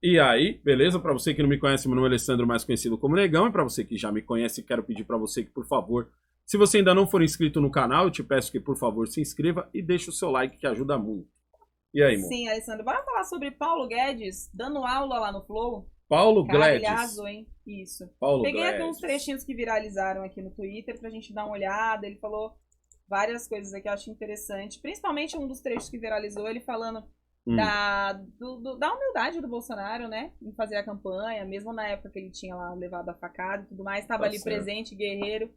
E aí, beleza? Para você que não me conhece, meu nome é Alessandro, mais conhecido como Negão. E para você que já me conhece, quero pedir para você que, por favor, se você ainda não for inscrito no canal, eu te peço que, por favor, se inscreva e deixe o seu like, que ajuda muito. E aí, amor? Sim, Alessandro. Bora falar sobre Paulo Guedes dando aula lá no Flow? Paulo Cara, ele Guedes. arrasou, hein? Isso. Paulo Peguei aqui Guedes. uns trechinhos que viralizaram aqui no Twitter pra gente dar uma olhada. Ele falou várias coisas aqui, eu acho interessante. Principalmente um dos trechos que viralizou, ele falando da humildade do Bolsonaro, né? Em fazer a campanha, mesmo na época que ele tinha lá levado a facada e tudo mais. Estava ali certo. Presente, guerreiro.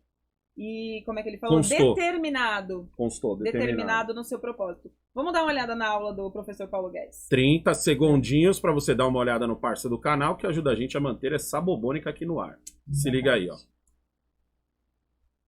E como é que ele falou? Constou. Determinado no seu propósito. Vamos dar uma olhada na aula do professor Paulo Guedes. 30 segundinhos para você dar uma olhada no parça do canal, que ajuda a gente a manter essa bobônica aqui no ar. Se liga aí, ó.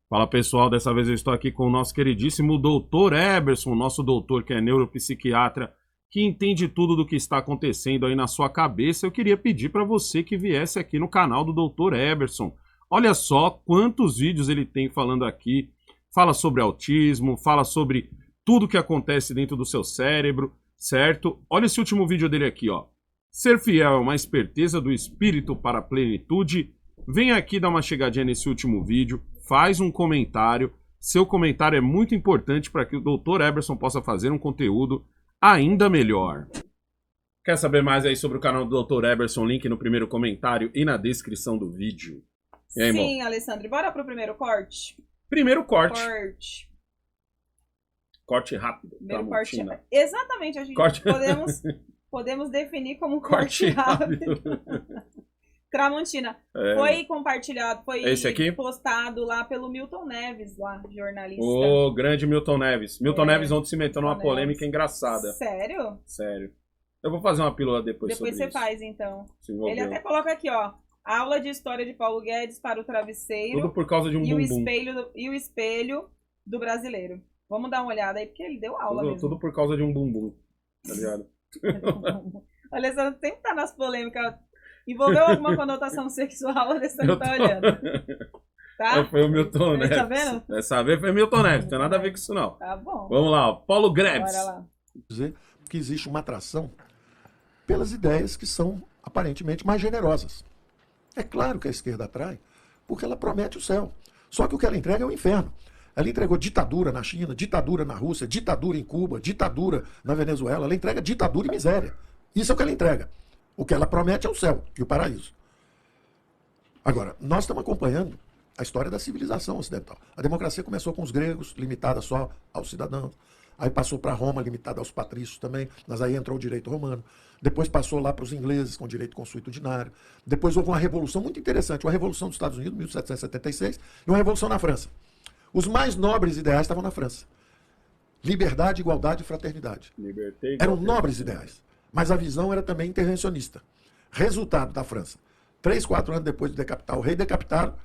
Fala, pessoal, dessa vez eu estou aqui com o nosso queridíssimo doutor Eberson, nosso doutor que é neuropsiquiatra, que entende tudo do que está acontecendo aí na sua cabeça. Eu queria pedir para você que viesse aqui no canal do doutor Eberson. Olha só quantos vídeos ele tem falando aqui. Fala sobre autismo, fala sobre tudo que acontece dentro do seu cérebro, certo? Olha esse último vídeo dele aqui, ó. Ser fiel é uma esperteza do espírito para a plenitude. Vem aqui dar uma chegadinha nesse último vídeo, faz um comentário. Seu comentário é muito importante para que o Dr. Eberson possa fazer um conteúdo ainda melhor. Quer saber mais aí sobre o canal do Dr. Eberson? Link no primeiro comentário e na descrição do vídeo. E aí, sim, irmão? Alessandro, bora pro primeiro corte? Primeiro corte. Corte rápido. Primeiro corte. Exatamente, a gente podemos definir como corte rápido. Tramontina. Foi compartilhado, foi esse aqui? Postado lá pelo Milton Neves, lá, jornalista. O grande Milton Neves. Milton Neves ontem se meteu numa polêmica engraçada. Sério? Sério. Eu vou fazer uma pílula depois sobre você isso. faz, então. Ele até coloca aqui, ó. Aula de história de Paulo Guedes para o travesseiro. Tudo por causa de um bumbum. E o espelho do brasileiro. Vamos dar uma olhada aí, porque ele deu aula mesmo. Tudo por causa de um bumbum, tá ligado? O Alessandro sempre tá nas polêmicas. Envolveu alguma conotação sexual, o Alessandro tá olhando. Tá? Foi o Milton Neves. Tá vendo? Dessa vez foi o Milton Neves, não tem nada a ver com isso não. Tá bom. Vamos lá, ó. Paulo Guedes. Bora lá. Dizer que existe uma atração pelas ideias que são aparentemente mais generosas. É claro que a esquerda atrai, porque ela promete o céu. Só que o que ela entrega é o inferno. Ela entregou ditadura na China, ditadura na Rússia, ditadura em Cuba, ditadura na Venezuela. Ela entrega ditadura e miséria. Isso é o que ela entrega. O que ela promete é o céu e o paraíso. Agora, nós estamos acompanhando a história da civilização ocidental. A democracia começou com os gregos, limitada só aos cidadãos. Aí passou para Roma, limitada aos patrícios também, mas aí entrou o direito romano. Depois passou lá para os ingleses, com direito consuetudinário. Depois houve uma revolução muito interessante, uma revolução dos Estados Unidos, 1776, e uma revolução na França. Os mais nobres ideais estavam na França. Liberdade, igualdade e fraternidade. Eram nobres ideais, mas a visão era também intervencionista. Resultado da França. 3, 4 anos depois de decapitar o rei, decapitaram,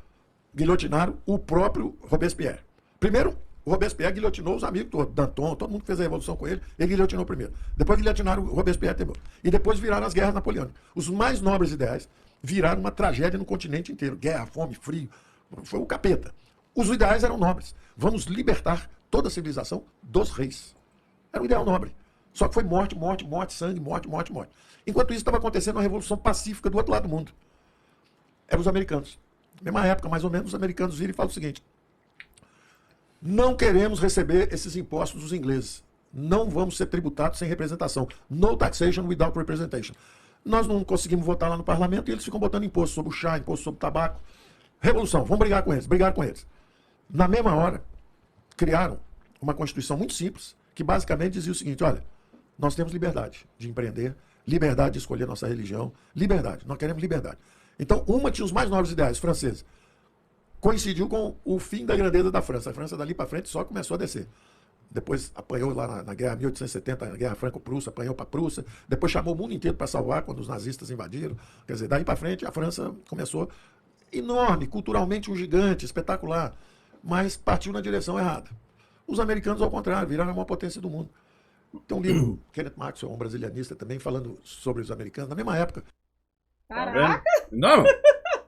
guilhotinaram o próprio Robespierre. Primeiro, o Robespierre guilhotinou os amigos todos, Danton, todo mundo que fez a revolução com ele, ele guilhotinou primeiro. Depois guilhotinaram o Robespierre também. E depois viraram as guerras napoleônicas. Os mais nobres ideais viraram uma tragédia no continente inteiro. Guerra, fome, frio. Foi um capeta. Os ideais eram nobres. Vamos libertar toda a civilização dos reis. Era um ideal nobre. Só que foi morte, morte, morte, sangue, morte, morte, morte. Enquanto isso estava acontecendo uma revolução pacífica do outro lado do mundo. Eram os americanos. Na mesma época, mais ou menos, os americanos viram e falam o seguinte: não queremos receber esses impostos dos ingleses. Não vamos ser tributados sem representação. No taxation without representation. Nós não conseguimos votar lá no parlamento e eles ficam botando imposto sobre o chá, imposto sobre o tabaco. Revolução, vamos brigar com eles. Brigaram com eles. Na mesma hora, criaram uma Constituição muito simples, que basicamente dizia o seguinte: olha, nós temos liberdade de empreender, liberdade de escolher nossa religião, liberdade, nós queremos liberdade. Então, uma tinha os mais nobres ideais franceses. Coincidiu com o fim da grandeza da França. A França, dali para frente, só começou a descer. Depois apanhou lá na guerra 1870, na guerra franco-prússia, apanhou para a Prússia. Depois chamou o mundo inteiro para salvar quando os nazistas invadiram. Quer dizer, daí para frente a França começou enorme, culturalmente um gigante, espetacular, mas partiu na direção errada. Os americanos, ao contrário, viraram a maior potência do mundo. Tem um livro, Kenneth Maxwell, um brasilianista também, falando sobre os americanos, na mesma época. Caraca! Não,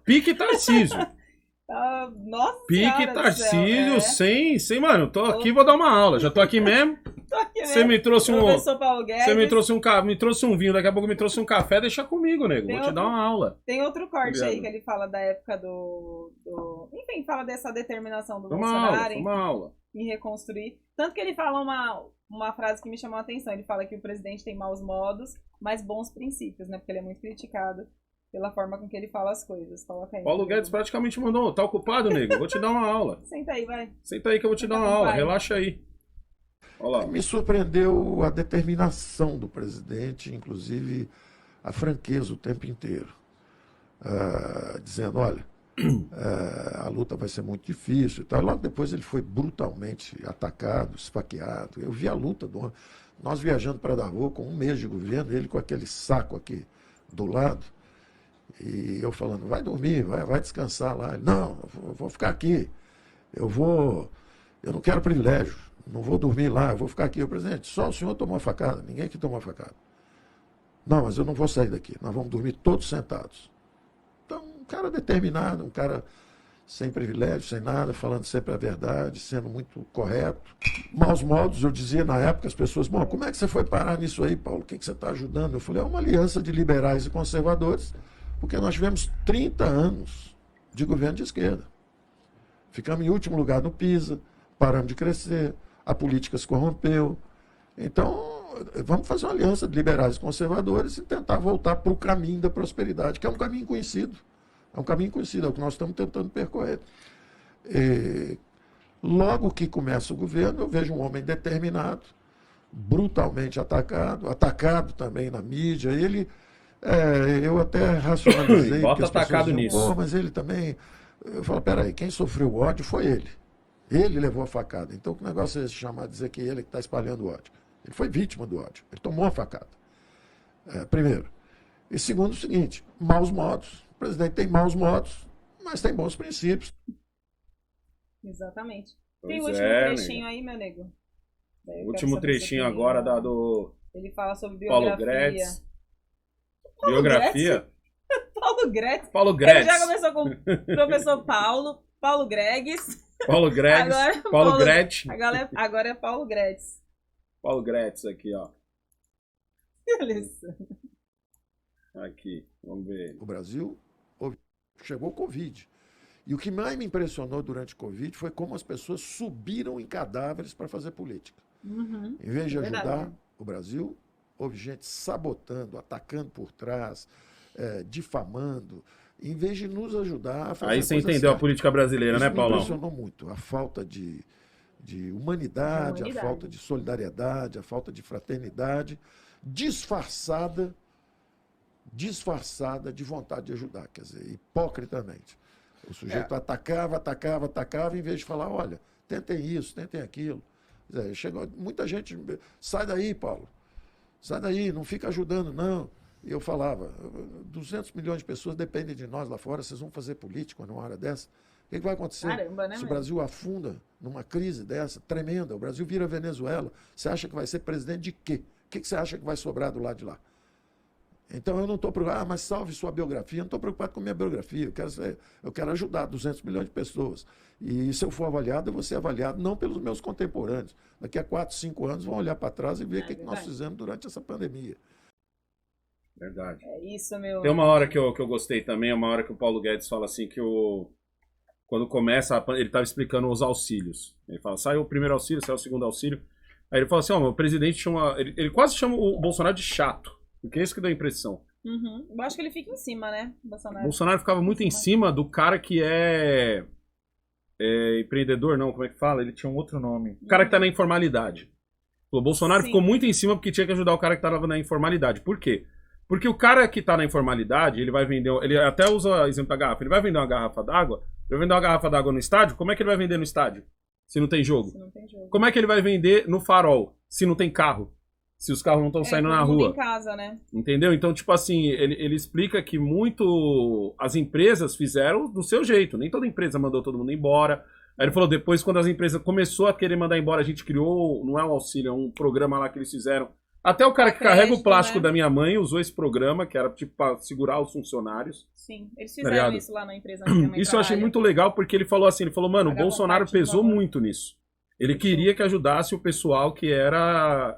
pique Tarcísio. Nossa Pique Senhora do céu, Tarcísio, sem, mano, tô aqui, vou dar uma aula. Já tô aqui mesmo. Tô aqui Você me trouxe Professor Paulo Guedes. Você me trouxe um vinho, daqui a pouco me trouxe um café, deixa comigo, nego. Vou te dar uma aula. Tem outro corte Obrigado. aí que ele fala da época Enfim, fala dessa determinação do Uma Bolsonaro aula. em reconstruir. Tanto que ele fala uma frase que me chamou a atenção. Ele fala que o presidente tem maus modos, mas bons princípios, né? Porque ele é muito criticado pela forma com que ele fala as coisas. Coloca aí. Paulo Guedes praticamente mandou, tá ocupado, nego? Vou te dar uma aula. Senta aí, vai. Senta aí que eu vou te dar uma aula, relaxa aí. Olha lá. Me surpreendeu a determinação do presidente, inclusive a franqueza o tempo inteiro. Dizendo, olha, a luta vai ser muito difícil e tal. Logo depois ele foi brutalmente atacado, esfaqueado. Eu vi a luta, nós viajando para Davos com um mês de governo, ele com aquele saco aqui do lado, e eu falando, vai dormir, vai descansar lá. Ele, não, eu vou ficar aqui, eu não quero privilégio, não vou dormir lá, eu vou ficar aqui. O presidente, só o senhor tomou a facada, ninguém que tomou a facada. Não, mas eu não vou sair daqui, nós vamos dormir todos sentados. Então, um cara determinado, um cara sem privilégio, sem nada, falando sempre a verdade, sendo muito correto. Maus modos, eu dizia na época, as pessoas, bom, como é que você foi parar nisso aí, Paulo? O que você está ajudando? Eu falei, é uma aliança de liberais e conservadores, porque nós tivemos 30 anos de governo de esquerda. Ficamos em último lugar no PISA, paramos de crescer, a política se corrompeu. Então, vamos fazer uma aliança de liberais e conservadores e tentar voltar para o caminho da prosperidade, que é um caminho conhecido. É um caminho conhecido, é o que nós estamos tentando percorrer. Logo que começa o governo, eu vejo um homem determinado, brutalmente atacado também na mídia. Eu até racionalizei. Bota atacado nisso. Mas ele também... Eu falo, peraí, quem sofreu o ódio foi ele. Ele levou a facada. Então, que negócio é esse chamar, dizer que ele que está espalhando o ódio? Ele foi vítima do ódio. Ele tomou a facada. Primeiro. E segundo, o seguinte, maus modos. O presidente tem maus modos, mas tem bons princípios. Exatamente. Pois tem o último trechinho aí, meu nego. O último trechinho agora do... Ele fala sobre Paulo biografia. Guedes. Biografia? Paulo Guedes. Paulo Guedes. Ele já começou com o professor Paulo Gregues. Paulo Guedes. Agora, Paulo Guedes. Agora é Paulo Guedes. Paulo Guedes aqui, ó. Beleza. Aqui, vamos ver. O Brasil chegou o Covid. E o que mais me impressionou durante o Covid foi como as pessoas subiram em cadáveres para fazer política. Uhum. Em vez de ajudar Verdade. o Brasil, houve gente sabotando, atacando por trás, difamando, em vez de nos ajudar a fazer Aí você a coisa entendeu certa. a política brasileira, Isso né, me Paulão? impressionou muito. A falta de humanidade, a falta de solidariedade, a falta de fraternidade, disfarçada de vontade de ajudar, quer dizer, hipocritamente. O sujeito atacava, em vez de falar, olha, tentem isso, tentem aquilo. Quer dizer, chegou muita gente, sai daí, Paulo, sai daí, não fica ajudando, não. E eu falava, 200 milhões de pessoas dependem de nós lá fora, vocês vão fazer política numa hora dessa? O que vai acontecer? Caramba, né, se o mano? Brasil afunda numa crise dessa, tremenda, o Brasil vira Venezuela, você acha que vai ser presidente de quê? O que você acha que vai sobrar do lado de lá? Então eu não estou preocupado, mas salve sua biografia, eu não estou preocupado com minha biografia, eu quero ajudar 200 milhões de pessoas. E se eu for avaliado, eu vou ser avaliado não pelos meus contemporâneos. Daqui a 4, 5 anos vão olhar para trás e ver o que nós fizemos durante essa pandemia. Verdade. É isso, meu. Tem uma hora que eu gostei também, uma hora que o Paulo Guedes fala assim que quando começa, ele estava explicando os auxílios. Ele fala, saiu o primeiro auxílio, saiu o segundo auxílio. Aí ele fala assim, o presidente chama... Ele quase chama o Bolsonaro de chato. Porque é isso que dá a impressão. Uhum. Eu acho que ele fica em cima, né, O Bolsonaro ficava muito em cima do cara que é empreendedor, não, como é que fala? Ele tinha um outro nome. O cara que tá na informalidade. O Bolsonaro ficou muito em cima porque tinha que ajudar o cara que tava na informalidade. Por quê? Porque o cara que tá na informalidade, ele vai vender... Ele até usa o exemplo da garrafa. Ele vai vender uma garrafa d'água. Ele vai vender uma garrafa d'água no estádio. Como é que ele vai vender no estádio? Se não tem jogo. Como é que ele vai vender no farol? Se não tem carro. Se os carros não estão saindo na rua. Em casa, né? Entendeu? Então, tipo assim, ele explica que muito as empresas fizeram do seu jeito. Nem toda empresa mandou todo mundo embora. Aí ele falou, depois, quando as empresas começou a querer mandar embora, a gente criou, não é um auxílio, é um programa lá que eles fizeram, Até o cara que Crédito, carrega o plástico né? da minha mãe usou esse programa, que era tipo pra segurar os funcionários. Sim, eles Tá fizeram ligado? isso lá na empresa onde minha mãe Isso eu achei trabalha. muito legal, porque ele falou assim, ele falou, mano, o Pagavam Bolsonaro parte do pesou valor. muito nisso. Ele queria que ajudasse o pessoal que era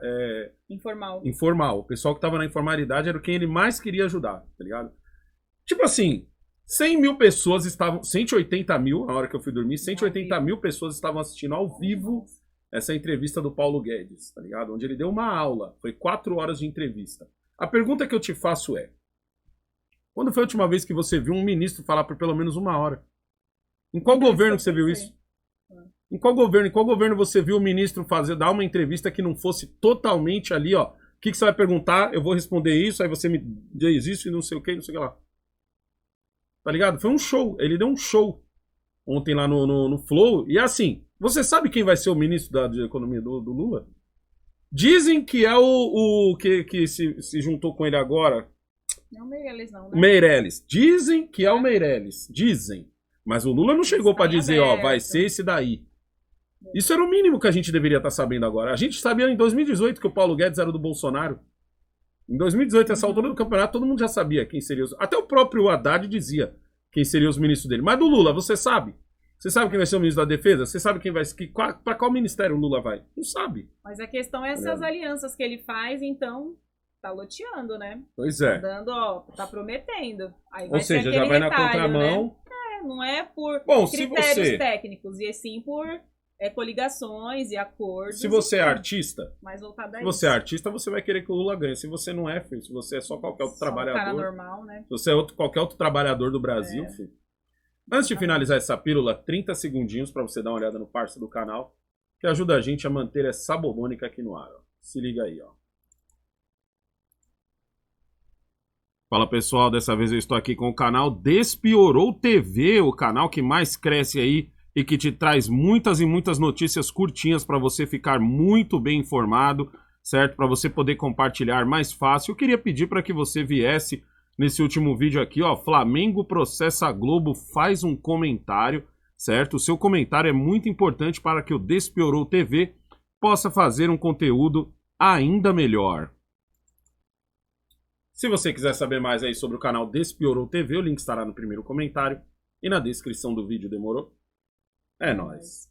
Informal. informal. O pessoal que tava na informalidade era quem ele mais queria ajudar, tá ligado? Tipo assim, 100 mil pessoas estavam, 180 mil, na hora que eu fui dormir, 180 mil pessoas estavam assistindo ao vivo essa entrevista do Paulo Guedes, tá ligado? Onde ele deu uma aula, foi 4 horas de entrevista. A pergunta que eu te faço é, quando foi a última vez que você viu um ministro falar por pelo menos 1 hora? Em qual governo que você viu isso? Em qual governo você viu o ministro dar uma entrevista que não fosse totalmente ali, ó? O que você vai perguntar? Eu vou responder isso, aí você me diz isso e não sei o que, não sei o que lá. Tá ligado? Foi um show. Ele deu um show ontem lá no Flow. E assim, você sabe quem vai ser o ministro da Economia do Lula? Dizem que é o que se juntou com ele agora. Não Meirelles, não, né? Meirelles. Dizem que é o Meirelles. Dizem. Mas o Lula não chegou pra dizer, ó, vai ser esse daí. Isso era o mínimo que a gente deveria estar sabendo agora. A gente sabia em 2018 que o Paulo Guedes era do Bolsonaro. Em 2018, essa altura do campeonato, todo mundo já sabia quem seria os... Até o próprio Haddad dizia quem seriam os ministros dele. Mas do Lula, você sabe? Você sabe quem vai ser o ministro da Defesa? Você sabe quem vai ser... Pra qual ministério o Lula vai? Não sabe. Mas a questão é essas alianças que ele faz, então... Tá loteando, né? Pois é. Tá dando, ó, tá prometendo. Aí Ou vai seja, ser já vai na retalho, contramão. Né? Não é por Bom, se critérios você... técnicos, e sim por coligações e acordos. Se você é e tudo. artista, Mais voltado a se você é isso. artista, você vai querer que o Lula ganhe. Se você não é, filho, se você é só qualquer outro Só um trabalhador... cara normal, né? Se você é qualquer outro trabalhador do Brasil, filho. Antes de finalizar essa pílula, 30 segundinhos pra você dar uma olhada no parça do canal, que ajuda a gente a manter essa bobônica aqui no ar, ó. Se liga aí, ó. Fala pessoal, dessa vez eu estou aqui com o canal Despiorou TV, o canal que mais cresce aí e que te traz muitas e muitas notícias curtinhas para você ficar muito bem informado, certo? Para você poder compartilhar mais fácil. Eu queria pedir para que você viesse nesse último vídeo aqui, ó, Flamengo processa a Globo, faz um comentário, certo? O seu comentário é muito importante para que o Despiorou TV possa fazer um conteúdo ainda melhor. Se você quiser saber mais aí sobre o canal Despiorou TV, o link estará no primeiro comentário e na descrição do vídeo, demorou? É nóis.